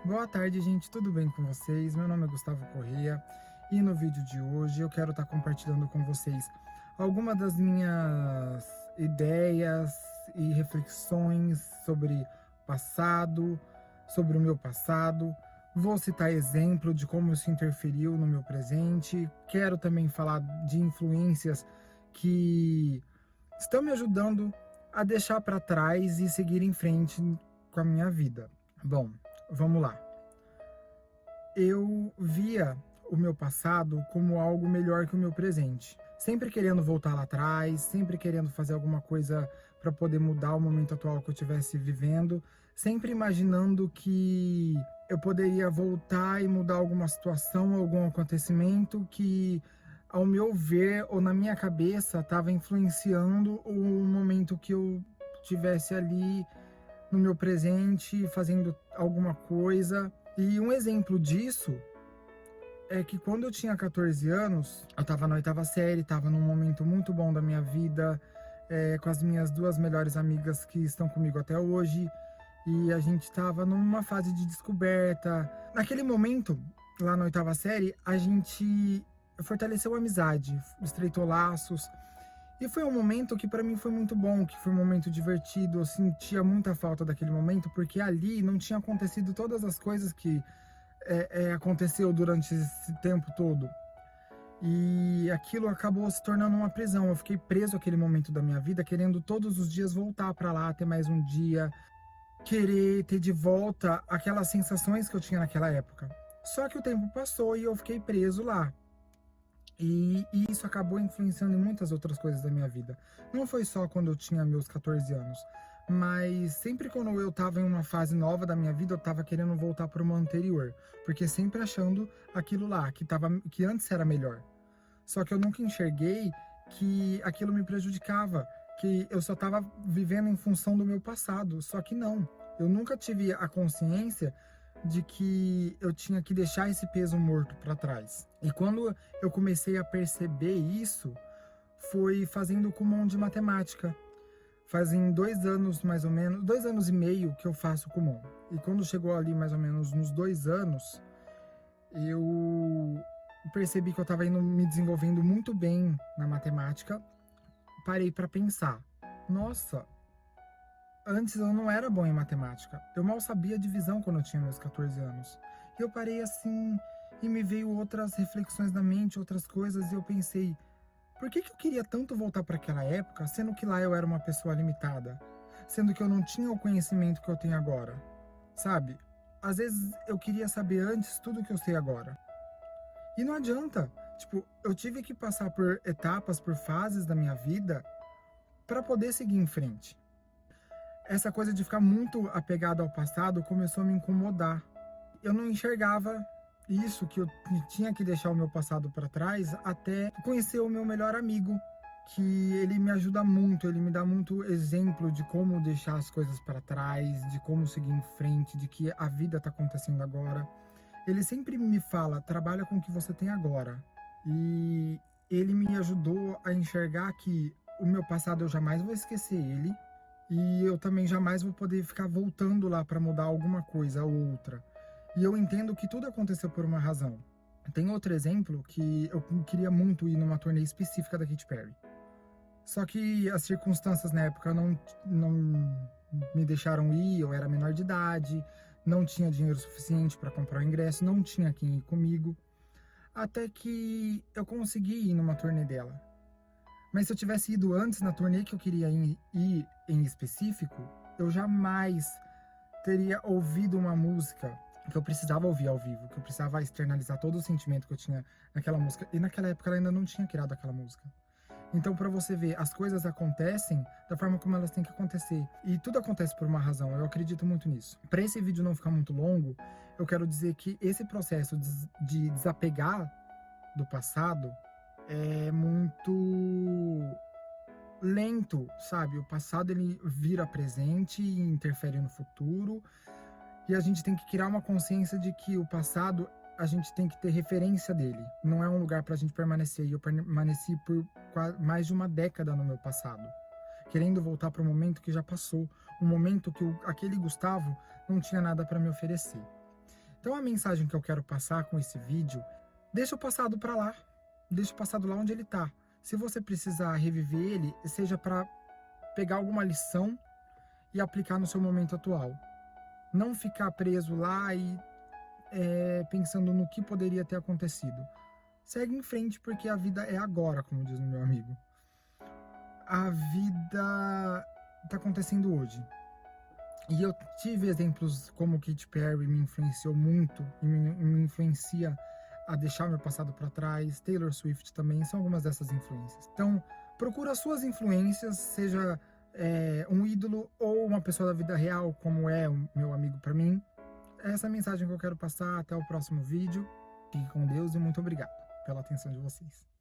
Boa tarde, gente, tudo bem com vocês? Meu nome é Gustavo Corrêa e no vídeo de hoje eu quero estar compartilhando com vocês algumas das minhas ideias e reflexões sobre passado, sobre o meu passado. Vou citar exemplo de como isso interferiu no meu presente. Quero também falar de influências que estão me ajudando a deixar para trás e seguir em frente com a minha vida. Bom, vamos lá. Eu via o meu passado como algo melhor que o meu presente. Sempre querendo voltar lá atrás, sempre querendo fazer alguma coisa para poder mudar o momento atual que eu estivesse vivendo, sempre imaginando que eu poderia voltar e mudar alguma situação, algum acontecimento que, ao meu ver ou na minha cabeça, estava influenciando o momento que eu tivesse ali no meu presente, fazendo alguma coisa. E um exemplo disso é que quando eu tinha 14 anos, eu estava na oitava série, estava num momento muito bom da minha vida, com as minhas duas melhores amigas que estão comigo até hoje, e a gente estava numa fase de descoberta. Naquele momento, lá na oitava série, a gente fortaleceu a amizade, estreitou laços, e foi um momento que para mim foi muito bom, que foi um momento divertido. Eu sentia muita falta daquele momento, porque ali não tinha acontecido todas as coisas que aconteceu durante esse tempo todo. E aquilo acabou se tornando uma prisão. Eu fiquei preso àquele momento da minha vida, querendo todos os dias voltar para lá, ter mais um dia, querer ter de volta aquelas sensações que eu tinha naquela época. Só que o tempo passou e eu fiquei preso lá. E isso acabou influenciando em muitas outras coisas da minha vida. Não foi só quando eu tinha meus 14 anos, mas sempre quando eu estava em uma fase nova da minha vida, eu estava querendo voltar para uma anterior, porque sempre achando aquilo lá, que antes era melhor. Só que eu nunca enxerguei que aquilo me prejudicava, que eu só estava vivendo em função do meu passado. Só que não, eu nunca tive a consciência de que eu tinha que deixar esse peso morto para trás. E quando eu comecei a perceber isso, foi fazendo o Kumon de matemática. Fazem 2 anos, mais ou menos, 2 anos e meio que eu faço Kumon. E quando chegou ali mais ou menos nos 2 anos, eu percebi que eu estava me desenvolvendo muito bem na matemática. Parei para pensar, nossa, antes eu não era bom em matemática. Eu mal sabia divisão quando eu tinha meus 14 anos. E eu parei assim e me veio outras reflexões na mente, outras coisas, e eu pensei, por que eu queria tanto voltar para aquela época, sendo que lá eu era uma pessoa limitada? Sendo que eu não tinha o conhecimento que eu tenho agora? Sabe? Às vezes eu queria saber antes tudo que eu sei agora. E não adianta. Tipo, eu tive que passar por etapas, por fases da minha vida para poder seguir em frente. Essa coisa de ficar muito apegado ao passado começou a me incomodar. Eu não enxergava isso, que eu tinha que deixar o meu passado para trás, até conhecer o meu melhor amigo, que ele me ajuda muito, ele me dá muito exemplo de como deixar as coisas para trás, de como seguir em frente, de que a vida está acontecendo agora. Ele sempre me fala, trabalha com o que você tem agora. E ele me ajudou a enxergar que o meu passado eu jamais vou esquecer ele, e eu também jamais vou poder ficar voltando lá para mudar alguma coisa ou outra. E eu entendo que tudo aconteceu por uma razão. Tem outro exemplo que eu queria muito ir numa turnê específica da Katy Perry. Só que as circunstâncias na época não me deixaram ir, eu era menor de idade, não tinha dinheiro suficiente para comprar o ingresso, não tinha quem ir comigo. Até que eu consegui ir numa turnê dela. Mas se eu tivesse ido antes na turnê que eu queria ir em específico, eu jamais teria ouvido uma música que eu precisava ouvir ao vivo, que eu precisava externalizar todo o sentimento que eu tinha naquela música. E naquela época ela ainda não tinha criado aquela música. Então, para você ver, as coisas acontecem da forma como elas têm que acontecer. E tudo acontece por uma razão, eu acredito muito nisso. Para esse vídeo não ficar muito longo, eu quero dizer que esse processo de desapegar do passado é muito lento, sabe? O passado ele vira presente e interfere no futuro, e a gente tem que criar uma consciência de que o passado a gente tem que ter referência dele. Não é um lugar para a gente permanecer. E eu permaneci por mais de uma década no meu passado, querendo voltar para um momento que já passou, um momento que aquele Gustavo não tinha nada para me oferecer. Então a mensagem que eu quero passar com esse vídeo, deixa o passado para lá, deixa o passado lá onde ele tá. Se você precisar reviver ele, seja para pegar alguma lição e aplicar no seu momento atual. Não ficar preso lá e pensando no que poderia ter acontecido. Segue em frente, porque a vida é agora, como diz o meu amigo. A vida está acontecendo hoje. E eu tive exemplos como Katy Perry me influenciou muito e me influencia a deixar meu passado para trás. Taylor Swift também são algumas dessas influências. Então, procura as suas influências, seja um ídolo ou uma pessoa da vida real, como é o meu amigo para mim. Essa é a mensagem que eu quero passar. Até o próximo vídeo. Fique com Deus e muito obrigado pela atenção de vocês.